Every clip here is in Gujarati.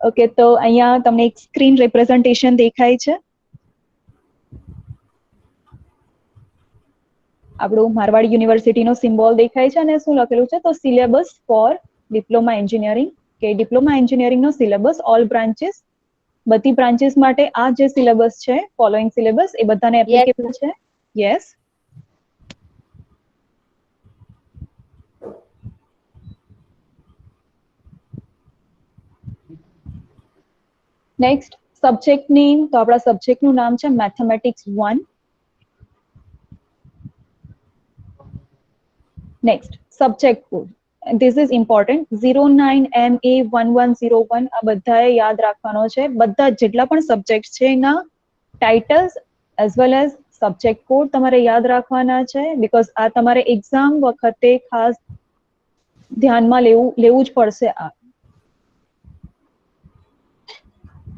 ઓકે, તો અહીંયા તમને એક સ્ક્રીન રિપ્રેઝન્ટેશન દેખાય છે. આપણું મારવાડ યુનિવર્સિટીનો સિમ્બોલ દેખાય છે અને શું લખેલું છે, તો સિલેબસ ફોર ડિપ્લોમા એન્જિનિયરિંગ, કે ડિપ્લોમા એન્જિનિયરિંગનો સિલેબસ ઓલ બ્રાન્ચીસ, બધી બ્રાન્ચીસ માટે આ જે સિલેબસ છે, ફોલોઈંગ સિલેબસ, એ બધાને એપ્લિકેબલ છે. યસ. નેક્સ્ટ સબ્જેક્ટ નેમ, તો આપણા સબ્જેક્ટનું નામ છે mathematics 1. Next subject code, this is important, 09MA1101 આ બધાએ યાદ રાખવાનો છે. બધા જેટલા પણ સબ્જેક્ટ છે એના titles as well as subject code તમારે યાદ રાખવાના છે, બીકોઝ આ તમારે એક્ઝામ વખતે ખાસ ધ્યાનમાં લેવું જ પડશે આ.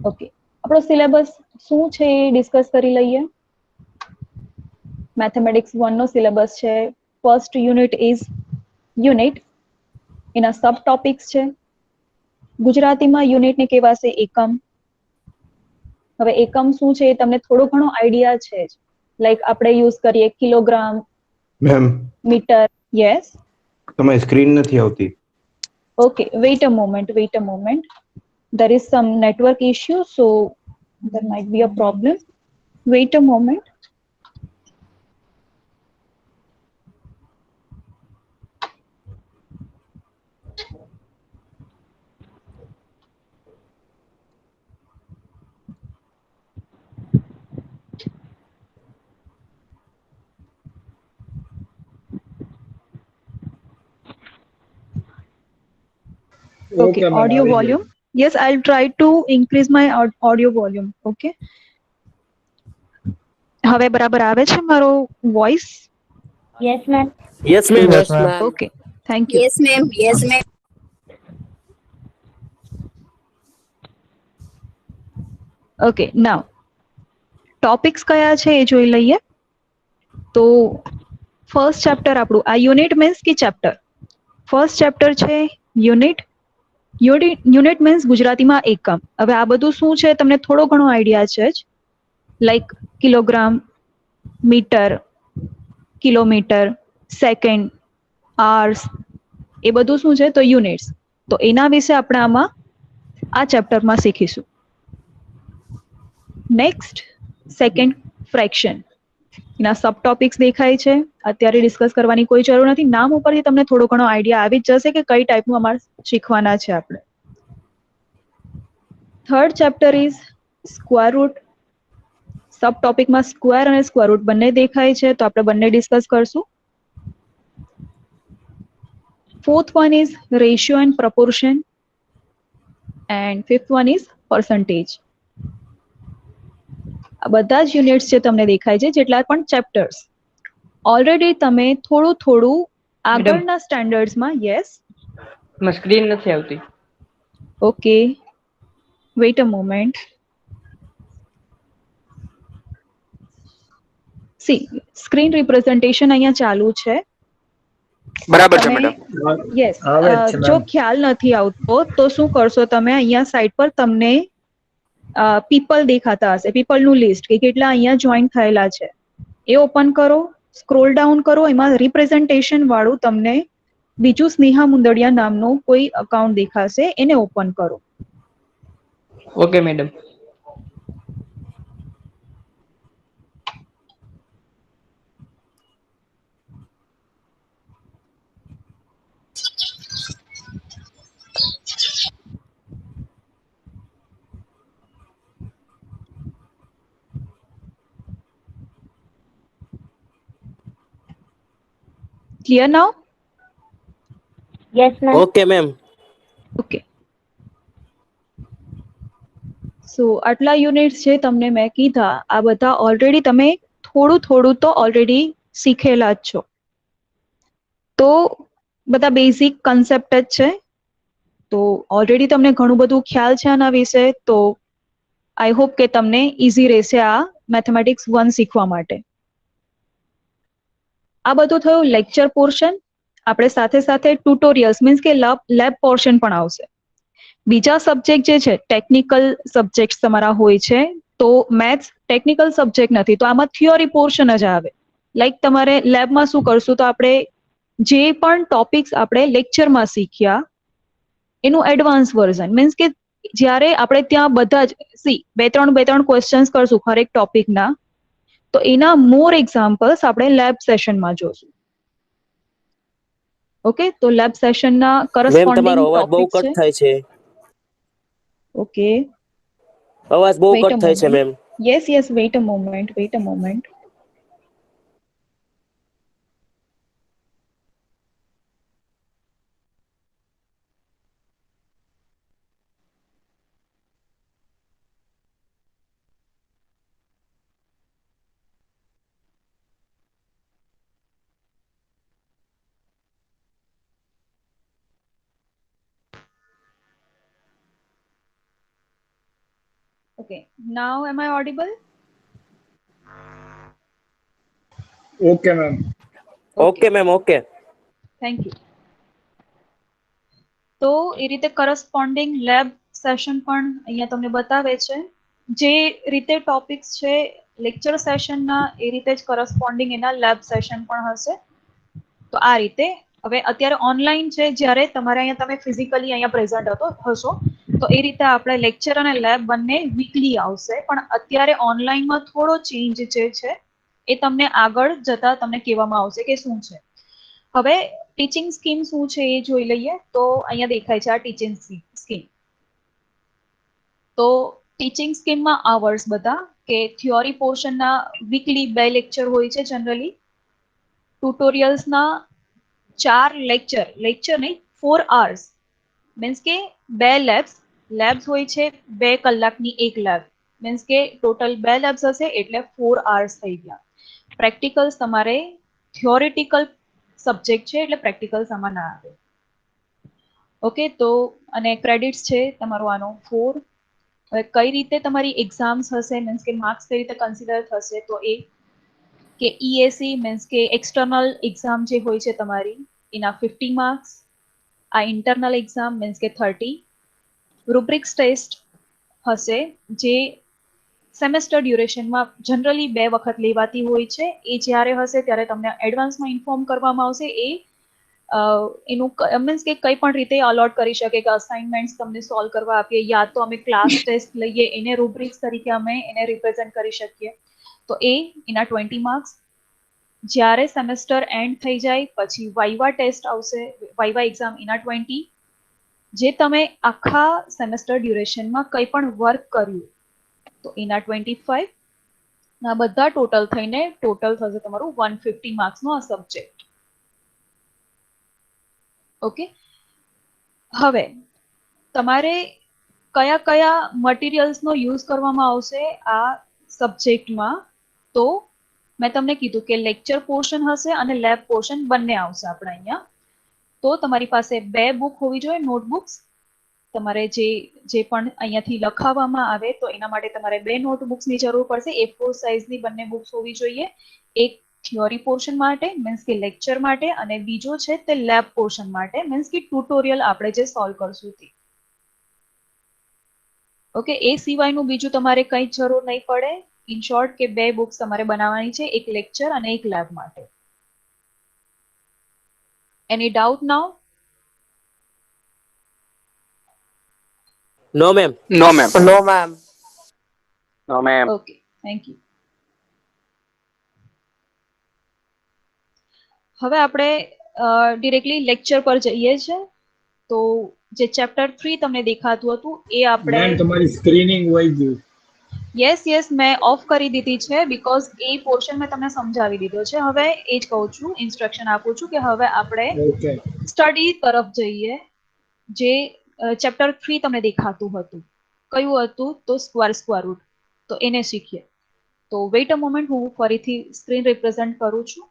ઓકે, આપણો સિલેબસ શું છે એ ડિસ્કસ કરી લઈએ. મેથેમેટિક્સ 1 નો સિલેબસ છે. ફર્સ્ટ યુનિટ ઇઝ યુનિટ, એના સબ ટોપિક્સ છે. ગુજરાતીમાં યુનિટને કહેવાશે એકમ. હવે એકમ શું છે એ તમને થોડો ઘણો આઈડિયા છે જ, લાઈક આપણે યુઝ કરીએ કિલોગ્રામ, મેમ મીટર. યસ, તમારી સ્ક્રીન નથી આવતી. Okay, wait a moment. There is some network issue, so there might be a problem. Wait a moment. Okay, audio volume. Yes, I'll try to increase my audio volume. Okay. હવે બરાબર આવે છે મારો voice? Yes, ma'am. Yes, ma'am. Yes, ma'am. Okay, thank you. Yes, ma'am. Yes, ma'am. Okay, now topics કયા છે એ જોઈ લઈએ. તો ફર્સ્ટ ચેપ્ટર આપણું, આ યુનિટ મીન્સ કે ચેપ્ટર. ફર્સ્ટ ચેપ્ટર છે યુનિટ. યુનિટ મીન્સ ગુજરાતીમાં એકમ. હવે આ બધું શું છે તમને થોડો ઘણો આઈડિયા છે જ, like kilogram, metre, kilometre, second, ares, એ બધું શું છે તો યુનિટ્સ. તો એના વિશે આપણે આમાં આ ચેપ્ટરમાં શીખીશું. નેક્સ્ટ સેકન્ડ ફ્રેક્શન, એના સબ ટોપિક્સ દેખાય છે. અત્યારે ડિસ્કસ કરવાની કોઈ જરૂર નથી, નામ ઉપરથી તમને થોડો ઘણો આઈડિયા આવી જ જશે કે કઈ ટાઈપનું અમારે શીખવાના છે આપણે. Third chapter is square root. Sub ટોપિકમાં સ્ક્વેર અને સ્ક્વેર રૂટ બંને દેખાય છે, તો આપણે બંને ડિસ્કસ કરશું. Fourth one is ratio and proportion, and fifth one is percentage. આ બધા જ યુનિટ્સ જે તમને દેખાય છે, જેટલા પણ ચેપ્ટર્સ ઓલરેડી તમે થોડું થોડું આગળના સ્ટેન્ડર્ડ્સમાં. યસ, સ્ક્રીન નથી આવતી. Okay, wait a moment. See, screen representation અહીંયા ચાલુ છે. બરાબર છે મેડમ. યસ, જો ખ્યાલ નથી આવતો તો શું કરશો તમે, અહીંયા સાઈડ પર તમને પીપલ દેખાતા હશે, પીપલનું લિસ્ટ કે કેટલા અહીંયા જોઈન થયેલા છે એ ઓપન કરો. સ્ક્રોલ ડાઉન કરો, એમાં રિપ્રેઝન્ટેશન વાળું તમને બીજું સ્નેહા મુંદડિયા નામનું કોઈ અકાઉન્ટ દેખાશે, એને ઓપન કરો. Okay madam. Clear now? Yes, ma'am. Okay, ma'am. Okay, so આટલા યુનિટ્સ જે તમને મેં કીધા, આ બધા ઓલરેડી તમે થોડું થોડું તો ઓલરેડી શીખેલા જ છો. તો બધા બેઝિક કન્સેપ્ટ જ છે. તો ઓલરેડી તમને ઘણું બધું ખ્યાલ છે આના વિશે. તો આઈ હોપ કે તમને ઇઝી રહેશે આ મેથેમેટિક્સ 1 શીખવા માટે. આ બધું થયું લેક્ચર પોર્શન. આપણે સાથે સાથે ટ્યુટોરિયલ્સ મીન્સ કે લેબ પોર્શન પણ આવશે. બીજા સબ્જેક્ટ જે છે ટેકનિકલ સબ્જેક્ટ તમારા હોય છે, તો મેથ્સ ટેકનિકલ સબ્જેક્ટ નથી, તો આમાં થિયોરી પોર્શન જ આવે. લાઈક તમારે લેબમાં શું કરશું, તો આપણે જે પણ ટોપિક્સ આપણે લેક્ચરમાં શીખ્યા એનું એડવાન્સ વર્ઝન, મીન્સ કે જ્યારે આપણે ત્યાં બધા જ બે ત્રણ ક્વેશ્ચન્સ કરશું હરેક ટોપિકના, તો એના મોર એક્ઝામ્પલ્સ આપણે લેબ સેશનમાં જોશું. ઓકે, તો લેબ સેશનના મેમ કરસ્પોન્ડિંગ તમારો અવાજ બહુ ટોપિક કટ છે. થાય છે. ઓકે, અવાજ બહુ વેઇટ અ કટ થાય છે moment. Ma'am. Yes, wait a moment. Okay, now am I audible? Okay, ma'am. Okay ma'am, okay. Thank you. તો એ રીતે કરસ્પોન્ડિંગ લેબ સેશન પણ અહીંયા તમને બતાવે છે. જે રીતે ટોપિક્સ છે લેક્ચર સેશનના, એ રીતે જ કરસ્પોન્ડિંગ એના લેબ સેશન પણ હશે. તો આ રીતે હવે અત્યારે ઓનલાઈન છે, જ્યારે તમારે અહીંયા તમે ફિઝિકલી અહીંયા પ્રેઝન્ટ હશો, તો એ રીતે આપણે લેક્ચર અને લેબ બંને વીકલી આવશે. પણ અત્યારે ઓનલાઈનમાં થોડો ચેન્જ જે છે એ તમને આગળ જતા તમને કહેવામાં આવશે કે શું છે. હવે ટીચિંગ સ્કીમ શું છે એ જોઈ લઈએ. તો અહીંયા દેખાય છે આ ટીચિંગ સ્કીમ. તો ટીચિંગ સ્કીમમાં આ વર્ડ્સ બધા કે થિયોરી પોર્શનના વીકલી 2 લેક્ચર હોય છે જનરલી. ટ્યુટોરિયલ્સના 4 લેક્ચર નહીં 4 hours, મીન્સ કે 2 લેબ્સ હોય છે, 2 કલાકની એક લેબ, મીન્સ કે ટોટલ 2 લેબ્સ હશે એટલે 4 hours થઈ ગયા. પ્રેક્ટિકલ્સ તમારે થિયોરિટિકલ સબ્જેક્ટ છે એટલે પ્રેક્ટિકલ્સ આમાં ના આવે. ઓકે, તો અને ક્રેડિટ્સ છે તમારો આનો 4. હવે કઈ રીતે તમારી એક્ઝામ્સ હશે, મીન્સ કે માર્ક્સ કઈ રીતે કન્સિડર થશે, તો એ કે EAC મીન્સ કે એક્સટર્નલ એક્ઝામ જે હોય છે તમારી, એના 50 માર્ક્સ. આ ઇન્ટરનલ એક્ઝામ મીન્સ કે 30. રૂબ્રિક્સ ટેસ્ટ હશે, જે સેમેસ્ટર ડ્યુરેશનમાં જનરલી 2 વખત લેવાતી હોય છે. એ જ્યારે હશે ત્યારે તમને એડવાન્સમાં ઇન્ફોર્મ કરવામાં આવશે. એ એનું મીન્સ કે કઈ પણ રીતે અલોટ કરી શકે કે અસાઇનમેન્ટ્સ તમને સોલ્વ કરવા આપીએ, યા તો અમે ક્લાસ ટેસ્ટ લઈએ, એને રૂબ્રિક્સ તરીકે અમે એને રિપ્રેઝન્ટ કરી શકીએ. તો એના 20 માર્ક્સ. જ્યારે સેમેસ્ટર એન્ડ થઈ જાય પછી વાઇવા ટેસ્ટ આવશે, વાઇવા એક્ઝામ, એના 20. જે તમે આખા સેમેસ્ટર ડ્યુરેશનમાં કંઈ પણ વર્ક કર્યું તો એના 25. આ બધા ટોટલ થઈને ટોટલ થશે તમારું 150 માર્ક્સનો આ સબ્જેક્ટ. ઓકે, હવે તમારે કયા કયા મટીરિયલ્સનો યુઝ કરવામાં આવશે આ સબ્જેક્ટમાં, તો મેં તમને કીધું કે લેક્ચર પોર્શન હશે અને લેબ પોર્શન બંને આવશે આપણે અહીંયા. તો તમારી પાસે 2 બુક હોવી જોઈએ, નોટબુક્સ. તમારે જે પણ અહીંયાથી લખાવવામાં આવે તો એના માટે તમારે 2 નોટબુક્સની જરૂર પડશે. A4 સાઇઝની બંને બુક્સ હોવી જોઈએ. એક થિયોરી પોર્શન માટે મીન્સ કે લેક્ચર માટે, અને બીજો છે તે લેબ પોર્શન માટે મીન્સ કે ટ્યુટોરિયલ આપણે જે સોલ્વ કરશું તે. ઓકે, એ સિવાયનું બીજું તમારે કંઈ જરૂર નહીં પડે. ઇન શોર્ટ કે 2 બુક્સ તમારે બનાવવાની છે, એક લેક્ચર અને એક લેબ માટે. Any doubt now? No ma'am. No ma'am. No ma'am. No ma'am. Okay, thank you. હવે આપણે ડિરેક્ટલી લેક્ચર પર જઈએ છીએ. તો જે ચેપ્ટર 3 તમને દેખાતું હતું એ આપણે મેમ તમારી સ્ક્રીનિંગ વહી ગયું. યસ મેં ઓફ કરી દીધી છે, બીકોઝ એ પોર્શન મેં તમને સમજાવી દીધો છે. હવે એ જ કહું છું, ઇન્સ્ટ્રક્શન આપું છું કે હવે આપણે ઓકે. સ્ટડી તરફ જઈએ. જે ચેપ્ટર 3 તમને દેખાતું હતું, કયું હતું, તો સ્ક્વેર રૂટ. તો એને શીખીએ. તો વેઇટ અ મોમેન્ટ, હું ફરીથી સ્ક્રીન રિપ્રેઝન્ટ કરું છું.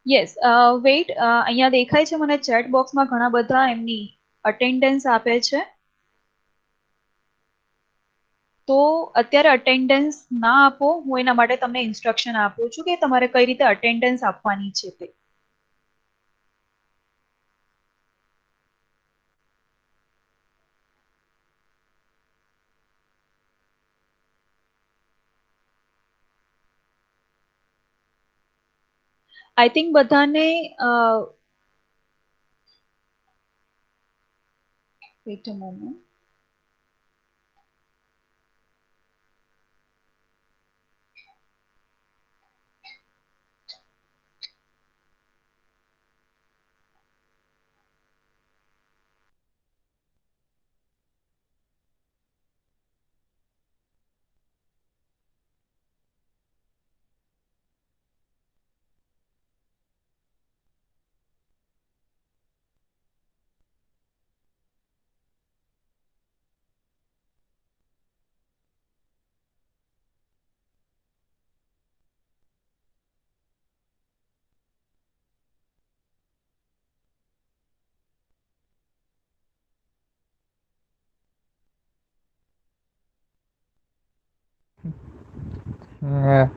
યસ વેઇટ અહીંયા દેખાય છે મને ચેટ બોક્સમાં ઘણા બધા એમની અટેન્ડન્સ આપે છે. તો અત્યારે અટેન્ડન્સ ના આપો, હું એના માટે તમને ઇન્સ્ટ્રક્શન આપું છું કે તમારે કઈ રીતે અટેન્ડન્સ આપવાની છે તે. આઈ થિંક બધાને wait a moment. Yeah.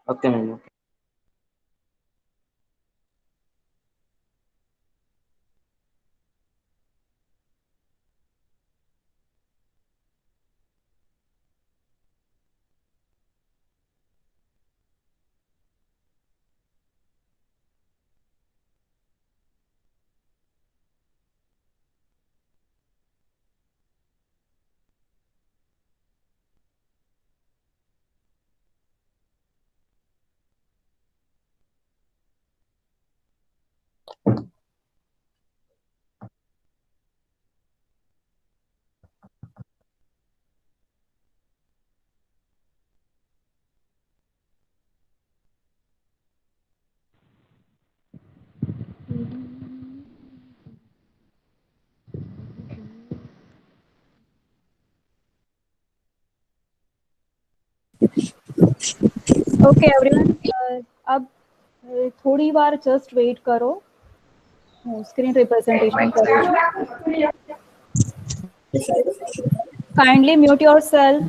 Okay, ma'am. Okay everyone, अब थोड़ी बार जस्ट वेट करो, હું સ્ક્રીન રિપ્રેઝન્ટેશન કરું છું. Kindly mute yourself.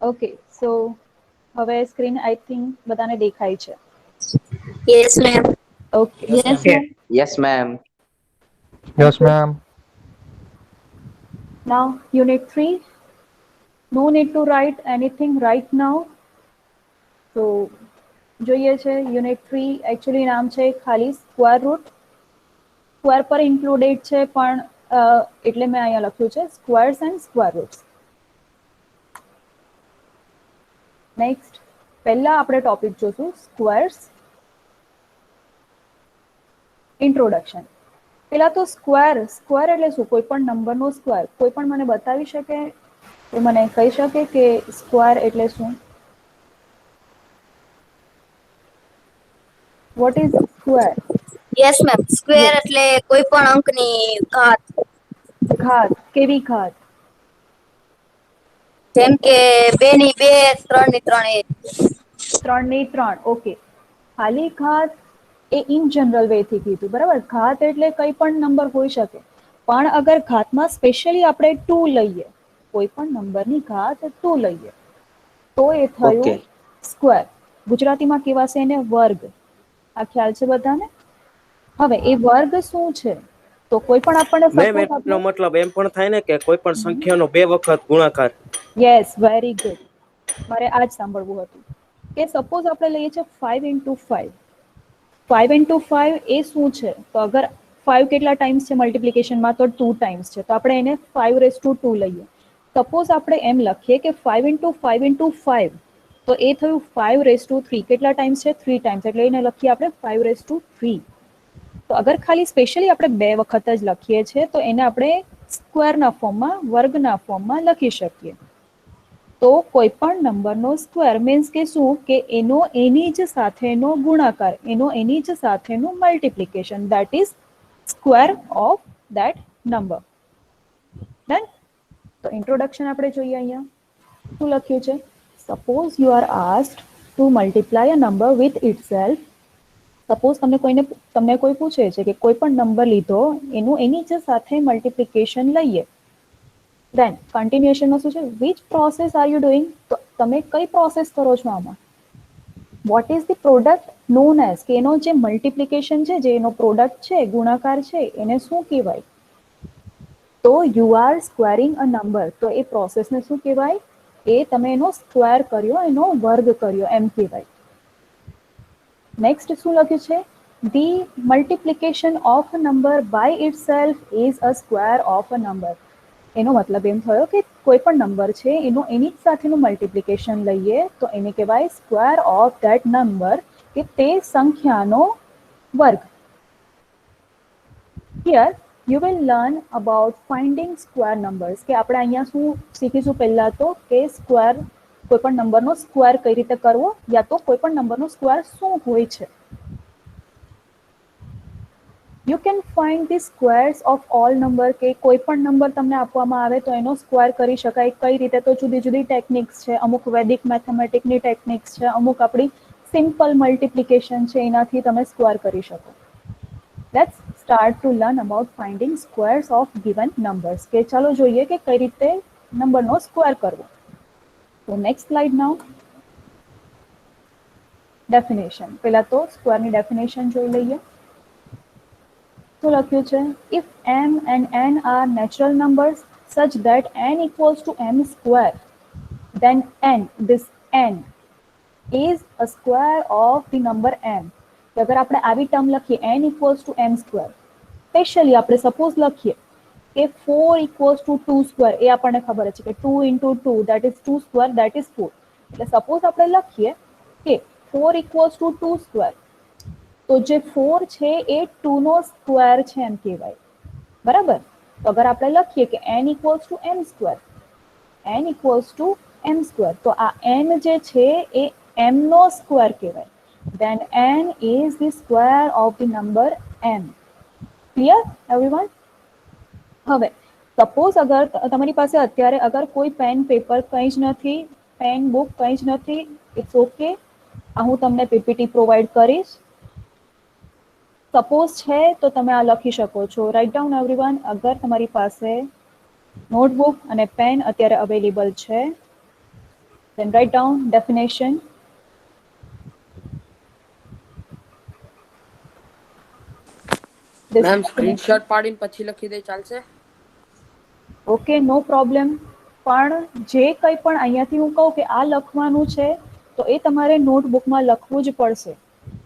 ઓકે, સો હવે સ્ક્રીન આઈ થિંક બધાને દેખાય છે. Yes, ma'am. Okay, yes ma'am. Yes, ma'am. Yes, ma'am. Now unit 3, no need to write anything right now. So જોઈએ છે યુનિટ 3 એકચ્યુઅલી નામ છે ખાલી સ્ક્વેર રૂટ. સ્ક્વેર પર ઇન્ક્લુડેડ છે, પણ એટલે મેં અહીંયા લખ્યું છે squares and square roots. Next, પહેલા આપણે ટોપિક જોશું સ્ક્વેર્સ. ઇન્ટ્રોડક્શન. પહેલા તો સ્ક્વેર એટલે શું? કોઈ પણ નંબરનો સ્ક્વેર. કોઈ પણ મને બતાવી શકે, તો મને કહી શકે કે સ્ક્વેર એટલે શું? What is square? Yes, ma'am. Square એટલે કોઈ પણ અંકની ઘાત. ઘાત. કેવી ઘાત? જેમ કે 2 ની 2, 3 ની 3 એ. 3 ની 3. ઓકે, ખાલી ઘાત એ ઇન જનરલ વે થી કીધું, બરાબર? ઘાત એટલે કંઈ પણ નંબર હોઈ શકે, પણ અગર ઘાતમાં સ્પેશિયલી આપણે 2 લઈએ, કોઈ પણ નંબરની ઘાત 2 લઈએ, તો એ થયું સ્ક્વેર. ગુજરાતીમાં કહેવાશે એને વર્ગ. આ ખ્યાલ છે બધાને? હવે એ વર્ગ શું છે? તો કોઈ પણ આપણને મેમ એનો મતલબ એમ પણ થાય ને કે કોઈ પણ સંખ્યાનો 2 વખત ગુણાકાર. Yes, very good. મારે આ જ સાંભળવું હતું કે સપોઝ આપણે લઈએ છીએ 5 into 5. 5 into 5 એ શું છે? તો અગર 5 કેટલા ટાઈમ્સ છે મલ્ટિપ્લિકેશનમાં? તો 2 ટાઈમ્સ છે, તો આપણે એને 5^2 લઈએ. સપોઝ આપણે એમ લખીએ કે 5 into 5 into 5, તો એ થયું 5^3. કેટલા ટાઈમ્સ છે? 3 ટાઈમ્સ, એટલે એને લખીએ આપણે 5^3. તો અગર ખાલી સ્પેશિયલી આપણે 2 વખત જ લખીએ છીએ, તો એને આપણે સ્ક્વેરના ફોર્મમાં, વર્ગના ફોર્મમાં લખી શકીએ. તો કોઈ પણ નંબરનો સ્ક્વેર મીન્સ કે શું? કે એનો એની જ સાથેનો ગુણાકાર, એનો એની જ સાથેનું multiplication, that is square of that number. Done? તો ઇન્ટ્રોડક્શન આપણે જોઈએ. અહીંયા શું લખ્યું છે? Suppose you are asked to multiply a number with itself. Suppose તમને કોઈ પૂછે છે કે કોઈ પણ નંબર લીધો, એનું એની જ સાથે મલ્ટિપ્લિકેશન લઈએ. દેન કન્ટિન્યુએશનમાં શું છે? Which process are you doing? તો તમે કઈ પ્રોસેસ કરો છો આમાં? What is the product known as? કે એનો જે મલ્ટિપ્લિકેશન છે, જે એનો પ્રોડક્ટ છે, ગુણાકાર છે, એને શું કહેવાય? તો you are squaring a number. તો એ પ્રોસેસને શું કહેવાય? એ તમે એનો સ્ક્વેર કર્યો, એનો વર્ગ કર્યો, એમ કહેવાય. નેક્સ્ટ શું લખ્યું છે? The multiplication of a number by itself is a square of a number. એનો મતલબ એમ થયો કે કોઈ પણ નંબર છે, એનું એની જ સાથેનું મલ્ટિપ્લિકેશન લઈએ, તો એને કહેવાય સ્ક્વેર ઓફ ધેટ નંબર, કે તે સંખ્યાનો વર્ગ. Here you will learn about finding square numbers. કે આપણે અહીંયા શું શીખીશું? પહેલા તો કે સ્ક્વેર, કોઈ પણ નંબરનો સ્ક્વેર કઈ રીતે કરવો, યા તો કોઈ પણ નંબરનો સ્ક્વેર શું હોય છે. You can find the squares of all number. કે કોઈ પણ નંબર તમને આપવામાં આવે તો એનો સ્ક્વેર કરી શકાય. કઈ રીતે? તો જુદી જુદી ટેકનિક્સ છે. અમુક વૈદિક મેથેમેટિકની ટેકનિક્સ છે, અમુક આપણી સિમ્પલ મલ્ટિપ્લિકેશન છે, એનાથી તમે સ્ક્વેર કરી શકો. Let's start to learn about finding squares of given numbers. કે ચાલો જોઈએ કે કઈ રીતે નંબરનો સ્ક્વેર કરવો. તો નેક્સ્ટ સ્લાઇડ નાઉ. ડેફિનેશન. પહેલા તો સ્ક્વેરની ડેફિનેશન જોઈ લઈએ. શું લખ્યું છે? If m and n are natural numbers such that n equals to m square, then n, this n is a square of the number m. તો અગર આપણે આવી ટર્મ લખીએ n equals to m square, specially આપણે સપોઝ લખીએ કે 4 equals to 2 square, એ આપણને ખબર છે કે 2 into 2 that is 2 square that is 4. એટલે સપોઝ આપણે લખીએ કે 4 equals to 2 square, તો જે 4 છે એ 2 નો સ્ક્વેર છે એમ કહેવાય, બરાબર? તો અગર આપણે લખીએ કે n equals to m square, n equals to m square, તો આ n જે છે એ m નો સ્ક્વેર કહેવાય. then n is the square of the number m. clear everyone? હવે સપોઝ અગર તમારી પાસે અત્યારે અગર કોઈ પેન પેપર કંઈ જ નથી, પેન બુક કંઈ જ નથી, ઇટ્સ ઓકે, હું તમને પીપીટી પ્રોવાઈડ કરીશ. સપોઝ છે તો તમે આ લખી શકો છો. Right down everyone. અગર તમારી પાસે નોટબુક અને પેન અત્યારે અવેલેબલ છે, then write down definition. Ma'am screenshot પાડીને પછી લખી દે ચાલશે? ઓકે, નો પ્રોબ્લેમ. પણ જે કંઈ પણ અહીંયાથી હું કહું કે આ લખવાનું છે તો એ તમારે નોટબુકમાં લખવું જ પડશે,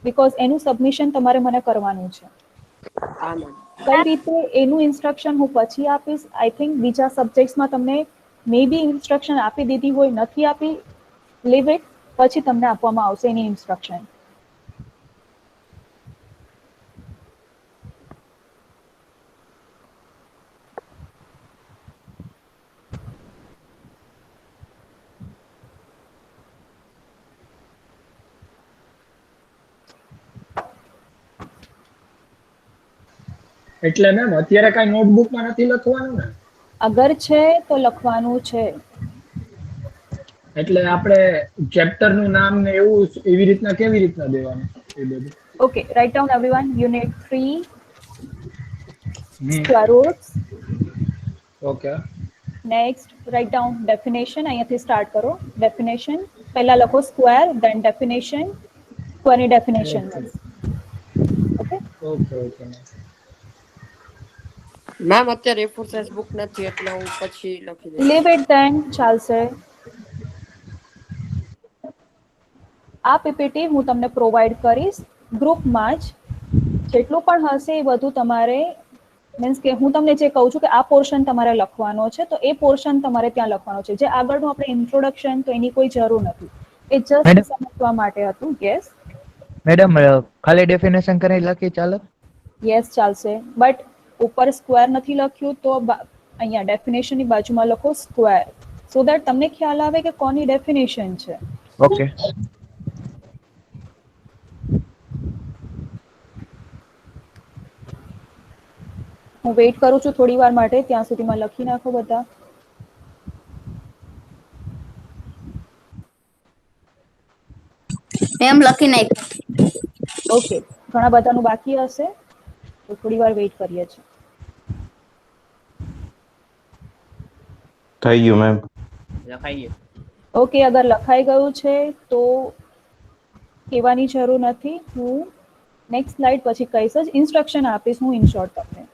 બીકોઝ એનું સબમિશન તમારે મને કરવાનું છે. હા મેમ. કઈ રીતે એનું ઇન્સ્ટ્રક્શન હું પછી આપીશ. આઈ થિંક બીજા સબ્જેક્ટ્સમાં તમને મે બી ઇન્સ્ટ્રક્શન આપી દીધી હોય, નથી આપી, લીવ ઇટ, પછી તમને આપવામાં આવશે એની ઇન્સ્ટ્રક્શન. એટલે મેમ અત્યારે કઈ નોટબુકમાં નથી લખવાનું ને? અગર છે તો લખવાનું છે. એટલે આપણે ચેપ્ટર નું નામ ને એવું એવી રીતના કેવી રીતના દેવાનું એ બધું? Okay, write down everyone. Unit 3 square roots. Okay. Next write down definition. અહીંયાથી સ્ટાર્ટ કરો. ડેફિનેશન પહેલા લખો સ્ક્વેર, ધેન ડેફિનેશન, સ્ક્વેરની definition. Okay okay okay. Ma'am અત્યારે A4 સાઇઝ બુક નથી એટલે હું પછી લખી દઈશ. લીવ ઇટ ધેન, ચાલશે. આ પીપીટી હું તમને પ્રોવાઈડ કરીશ ગ્રુપમાં જ. જેટલું પણ હશે એ બધું તમારે, મીન્સ કે હું તમને જે કહું છું કે આ પોર્શન તમારે લખવાનો છે તો એ પોર્શન તમારે ત્યાં લખવાનો છે. જે આગળનું આપણે ઇન્ટ્રોડક્શન, તો એની કોઈ જરૂર નથી, એ જસ્ટ સમજવા માટે હતું. યસ મેડમ, ખાલી ડેફિનેશન કરીને લખી ચાલે? યસ, ચાલશે. બટ ઉપર સ્ક્વેર નથી લખ્યું તો અહીંયા ડેફિનેશનની બાજુમાં લખો સ્ક્વેર, સો દેટ તમને ખ્યાલ આવે કે કોની ડેફિનેશન છે. ઓકે. હું વેઇટ કરું છું થોડી વાર માટે, ત્યાં સુધીમાં લખી નાખો બધા. મેમ લખી નાખ્યું. ઓકે, ઘણા બધાનું બાકી હશે તો થોડી વાર વેઇટ કરીએ છીએ. થઈ ગયું મેમ. લખાઈ ગયું. ઓકે, અગર લખાઈ ગયું છે તો કહેવાની જરૂર નથી. હું નેક્સ્ટ સ્લાઇડ પછી કહીશ જ, ઇન્સ્ટ્રક્શન આપીશ હું ઇન શોર્ટ તમને.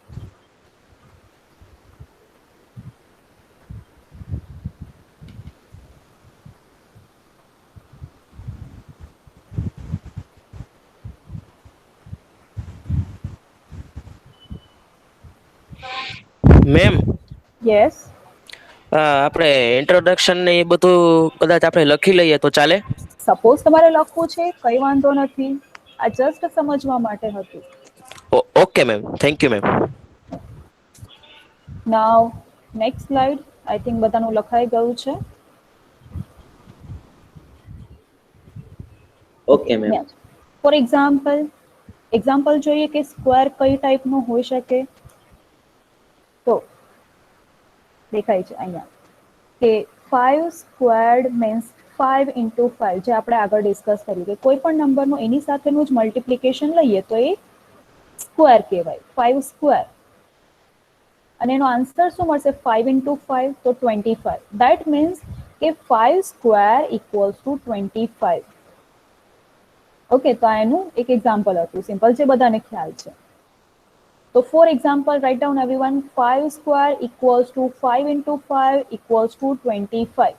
મેમ યસ, આપણે ઇન્ટ્રોડક્શન ને એ બધું કદાચ આપણે લખી લઈએ તો ચાલે? સપોઝ તમારે લખવું છે, કઈ વાંધો નથી. આ જસ્ટ સમજવા માટે હતું. Okay ma'am, thank you ma'am. Now next slide. I think બધાનું લખાઈ ગયું છે. Okay ma'am. ફોર એક્ઝામ્પલ જોઈએ કે સ્ક્વેર કઈ ટાઈપનો હોઈ શકે. તો દેખાય છે અહીંયા કે 5 સ્ક્વેર્ડ મીન્સ 5 into 5, જે આપણે આગળ ડિસ્કસ કર્યું કે કોઈ પણ નંબરનું એની સાથેનું જ મલ્ટિપ્લિકેશન લઈએ તો એ સ્ક્વેર કહેવાય, 5 સ્ક્વેર. અને એનો આન્સર શું મળશે? 5 into 5 તો 25. ધેટ મીન્સ કે 5 સ્ક્વેર ઇક્વલ્સ ટુ 25. ઓકે, તો આ એનું એક એક્ઝામ્પલ હતું, સિમ્પલ, જે બધાને ખ્યાલ છે. તો for example, right down everyone. 5 square equals to 5 into 5 equals to 25.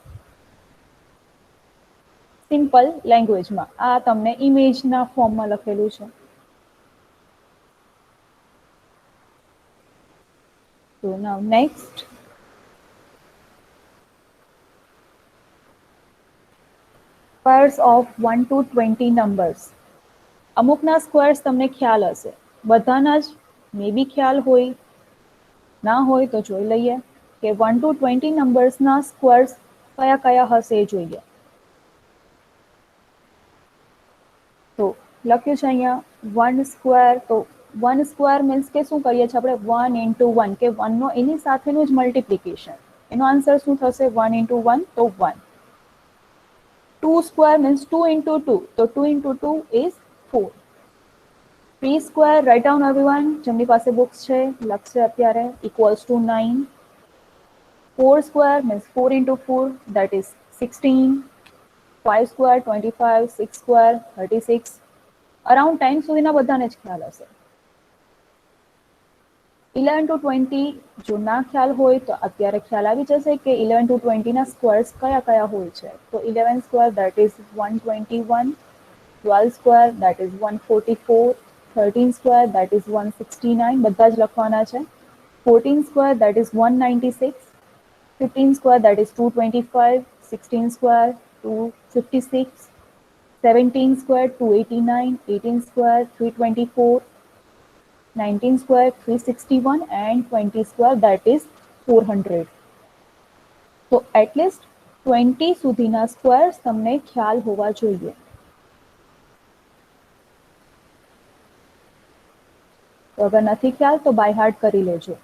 Simple લેંગ્વેજમાં. આ તમને ઇમેજના ફોર્મમાં લખેલું છે. So now next. Squares of 1 to 20 numbers. અમુકના squares તમને ખ્યાલ હશે, બધાના જ મે બી ખ્યાલ હોય, ના હોય તો જોઈ લઈએ કે 1 to 20 નંબર્સના સ્ક્વેર્સ કયા કયા હશે એ જોઈએ. તો લખ્યું છે અહીંયા 1 સ્ક્વેર. તો 1 સ્ક્વેર મીન્સ કે શું કરીએ છીએ આપણે 1 into 1 કે 1 નો એની સાથેનું જ મલ્ટિપ્લિકેશન. એનો આન્સર શું થશે 1 into 1 તો 1. 2 square means 2 into 2. So 2 into 2 is 4. 3 square, write down everyone. જેમની પાસે books છે લખશે અત્યારે equals to 9. 4 square means 4 into 4, that is 16. 5 square 25, 6 square 36. Around 10 સુધીના બધાને જ ખ્યાલ હશે. 11 to 20 જો ના ખ્યાલ હોય તો અત્યારે ખ્યાલ આવી જશે કે 11 to 20 ના સ્ક્વેર્સ કયા કયા હોય છે. તો 11 square that is 121, 12 square that is 144, 13 square that is 169, બધા જ લખવાના છે. 14 square that is 196, 15 square that is 225, 16 square 256, 17 square 289, 18 square 324, 19 square 361 and 20 square that is 400. So at least 20 સુધીના સ્ક્વેર્સ તમને ખ્યાલ હોવા જોઈએ. તો અગર નથી ખ્યાલ તો બાય હાર્ટ કરી લેજો.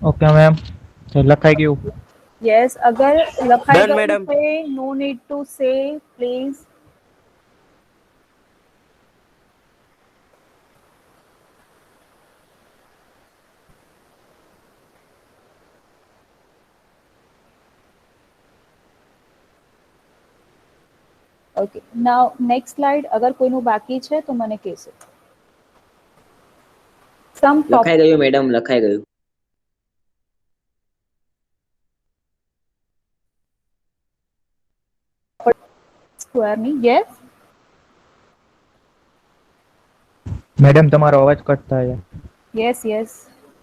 ઓકે મેમ, લખાઈ ગયું. યસ, અગર લખાઈ Done, ગયું madam. છે no need to say please. Okay, now next slide. અગર કોઈનું બાકી છે તો મને કહેશો. સમ લખાઈ ગયું મેડમ, લખાઈ ગયું. સ્ક્વેરની. યસ મેડમ તમારો અવાજ કટ થાય. યસ યસ,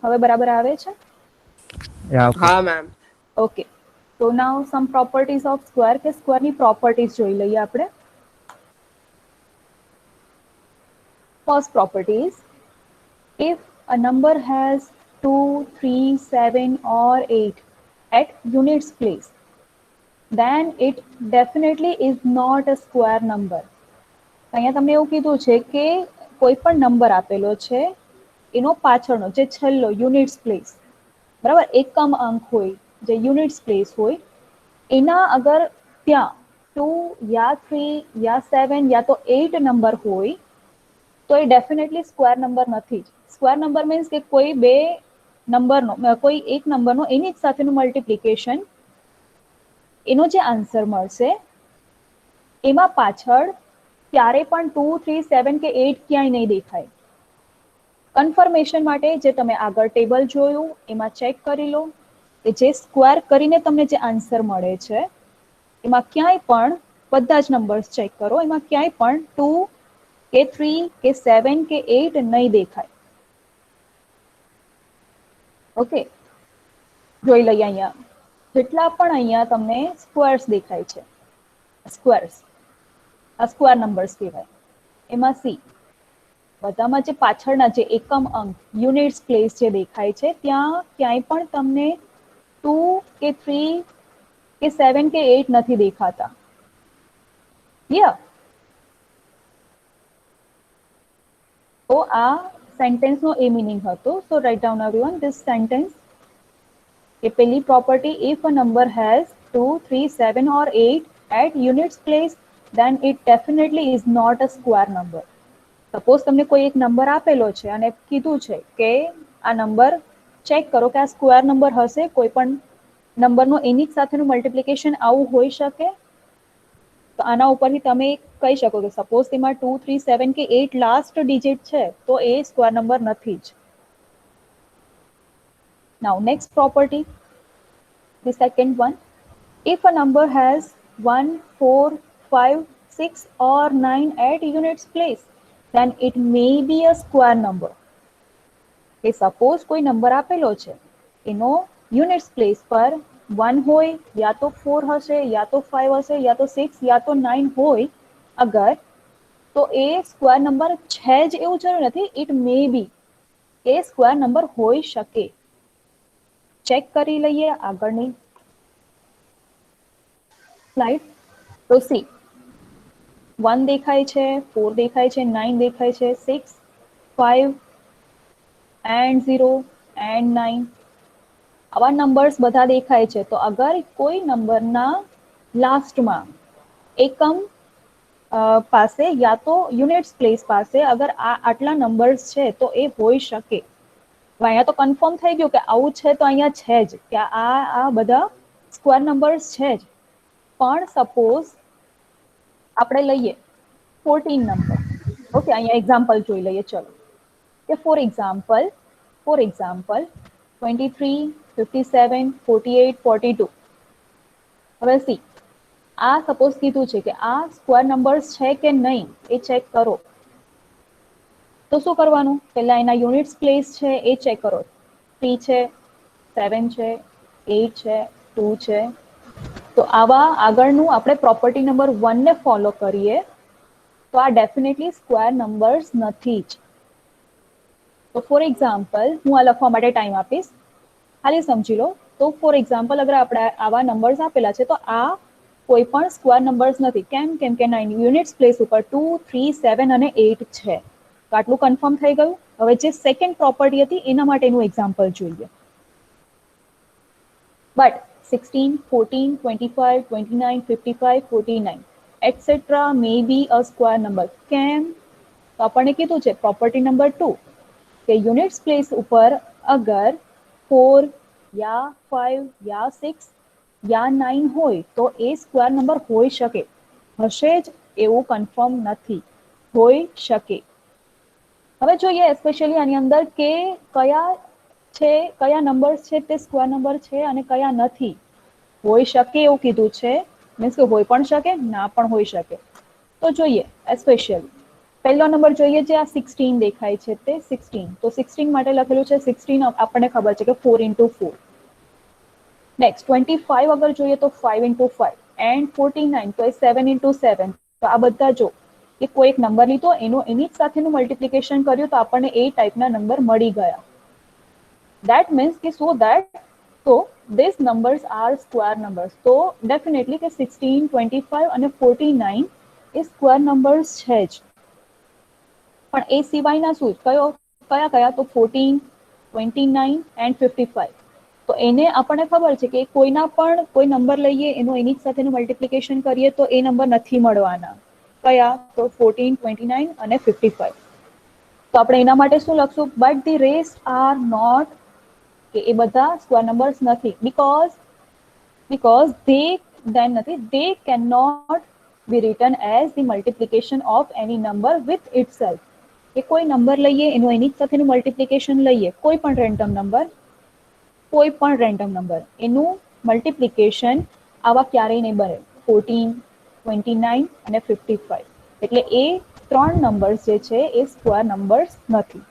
હવે બરાબર આવે છે. હા મેમ. ઓકે, તો નાઉ સમ પ્રોપર્ટીઝ ઓફ સ્ક્વેર, કે સ્ક્વેરની પ્રોપર્ટીઝ જોઈ લઈએ આપણે. First property is, if a number has 2, 3, 7 or 8 at units place, then it definitely is not a square number. અહીંયા તમને એવું કીધું છે કે કોઈ પણ નંબર આપેલો છે એનો પાછળનો જે છેલ્લો યુનિટ્સ પ્લેસ, બરાબર, એકમ અંક હોય જે યુનિટ્સ પ્લેસ હોય એના અગર ત્યાં 2 या 3 या 7 या તો 8 નંબર હોય તો એ ડેફિનેટલી સ્ક્વેર નંબર નથી. સ્ક્વેર નંબર મીન્સ કે કોઈ બે નંબરનો, કોઈ એક નંબરનો એની જ સાથેનું મલ્ટિપ્લિકેશન, એનો જે આન્સર મળશે એમાં પાછળ ક્યારે પણ 2, 3, 7 કે 8 ક્યાંય નહીં દેખાય. કન્ફર્મેશન માટે જે તમે આગળ ટેબલ જોયું એમાં ચેક કરી લો કે જે સ્ક્વેર કરીને તમને જે આન્સર મળે છે એમાં ક્યાંય પણ, બધા જ નંબર્સ ચેક કરો, એમાં ક્યાંય પણ 2 કે 3 કે 7 કે 8 નહીં દેખાય. ઓકે, જોઈ લઈએ અહીંયા જેટલા પણ અહીંયા તમને સ્ક્વેર્સ દેખાય છે, સ્ક્વેર્સ, આ સ્ક્વેર નંબર્સ કહેવાય. એમાં સી બધામાં જે પાછળના જે એકમ અંક યુનિટ્સ પ્લેસ જે દેખાય છે ત્યાં ક્યાંય પણ તમને 2 કે 3 કે 7 કે 8 નથી દેખાતા. ક્લિયર? તો આ સેન્ટેન્સનો એ મીનિંગ હતો. So write down everyone this sentence. કે પેલી property, if a number has 2, 3, 7 or 8 at units place, then it definitely is not a square number. Suppose તમને કોઈ એક નંબર આપેલો છે અને કીધું છે કે આ નંબર ચેક કરો કે આ સ્ક્વેર નંબર હશે, કોઈ પણ નંબરનો એની જ સાથેનું મલ્ટિપ્લિકેશન આવું હોઈ શકે. તો આના ઉપરથી તમે કહી શકો કે સપોઝ તેમાં 2, 3, 7 કે 8 લાસ્ટ ડિજિટ છે તો એ સ્ક્વેર નંબર નથી જ. Now next property, the second one, if a number has 1, 4, 5, 6 or 9 at units place, then it may be a square number. કે સપોઝ કોઈ નંબર આપેલો છે, એનો યુનિટ્સ પ્લેસ પર 1 હોય, યા તો 4 હશે, યા તો 5 હશે, યા તો 6, યા તો 9 હોય અગર, તો એ સ્ક્વેર નંબર છે જ એવું જરૂર નથી. It may be, a square number હોઈ શકે. ચેક કરી લઈએ આગળની સ્લાઇડ. તો સી 1 દેખાય છે, 4 દેખાય છે, 9 દેખાય છે, 6, 5 and 0 and 9 આવા નંબર્સ બધા દેખાય છે. તો અગર કોઈ નંબરના લાસ્ટમાં એકમ પાસે યા તો યુનિટ્સ પ્લેસ પાસે અગર આટલા નંબર્સ છે તો એ હોઈ શકે. અહીંયા તો કન્ફર્મ થઈ ગયું કે આવું છે, તો અહીંયા છે જ કે આ બધા સ્ક્વેર નંબર્સ છે જ. પણ સપોઝ આપણે લઈએ 14 નંબર. ઓકે, અહીંયા એક્ઝામ્પલ જોઈ લઈએ. ચલો કે ફોર એક્ઝામ્પલ 23, 57, 48, 42. હવે સી, આ સપોઝ કીધું છે કે આ સ્ક્વેર નંબર્સ છે કે નહીં એ ચેક કરો. તો શું કરવાનું? પહેલા એના યુનિટ્સ પ્લેસ છે એ ચેક કરો. 3 છે, 7 છે, 8 છે, 2 છે. તો આવા આગળનું આપણે પ્રોપર્ટી નંબર 1 ને ફોલો કરીએ તો આ ડેફિનેટલી સ્ક્વેર નંબર્સ નથી જ. તો ફોર એક્ઝામ્પલ, હું આ લખવા માટે ટાઈમ આપીશ, ખાલી સમજી લો. તો ફોર એક્ઝામ્પલ અગર આપણે આવા નંબર્સ આપેલા છે તો આ કોઈ પણ સ્ક્વેર નંબર્સ નથી. કેમ કે 9 યુનિટ્સ પ્લેસ ઉપર 2, 3, 7 અને 8 છે. તો આટલું કન્ફર્મ થઈ ગયું. હવે જે સેકન્ડ પ્રોપર્ટી હતી એના માટેનું એક્ઝામ્પલ જોઈએ. But 16, 14, 25, 29, 55, 49 etcetera may be a square number. કેમ? તો આપણને કીધું છે પ્રોપર્ટી નંબર 2 કે યુનિટ્સ પ્લેસ ઉપર અગર 4 યા 5 યા 6 યા 9 હોય તો એ સ્ક્વેર નંબર હોઈ શકે. હશે જ એવું કન્ફર્મ નથી, હોઈ શકે. હવે જોઈએ સ્પેશિયલી આની અંદર કે કયા નંબર્સ છે તે સ્ક્વેર નંબર છે અને કયા નથી. હોઈ શકે એવું કીધું છે, મીન્સ કે હોઈ પણ શકે, ના પણ હોઈ શકે. તો જોઈએ સ્પેશિયલી પહેલો નંબર જોઈએ, જે આ 16 દેખાય છે તે 16. તો 16 માટે લખેલું છે 16, આપણને ખબર છે કે 4 into 4. નેક્સ્ટ 25 અગર જોઈએ તો 5 into 5 એન્ડ 49 તો એ 7 into 7. તો આ બધા જો કે કોઈ એક નંબર લીધો એની જ સાથેનું મલ્ટિપ્લિકેશન કર્યું તો આપણને એ ટાઈપના નંબર મળી ગયા. ધેટ મીન્સ કે so these numbers are square numbers. તો ડેફિનેટલી કે 16, 25 અને 49 એ સ્ક્વેર નંબર્સ છે જ. પણ એ સિવાયના શું કયા તો 14, 29 એન્ડ 55. તો એને આપણને ખબર છે કે કોઈના પણ કોઈ નંબર લઈએ એની જ સાથેનું મલ્ટિપ્લિકેશન કરીએ તો એ નંબર નથી મળવાના. કયા? તો 14, 29 અને 55. તો આપણે એના માટે શું લખશું? But the rest are not, કે એ બધા સ્ક્વેર નંબર્સ નથી. Because they cannot be written as the multiplication of any number with itself. કે કોઈ નંબર લઈએ એનું એની જ સાથેનું મલ્ટિપ્લિકેશન લઈએ, કોઈ પણ રેન્ડમ નંબર એનું મલ્ટિપ્લિકેશન આવા ક્યારેય નહીં બને. 14, 29 અને 55. એટલે એ ત્રણ નંબર્સ જે છે એ સ્ક્વેર નંબર્સ નથી.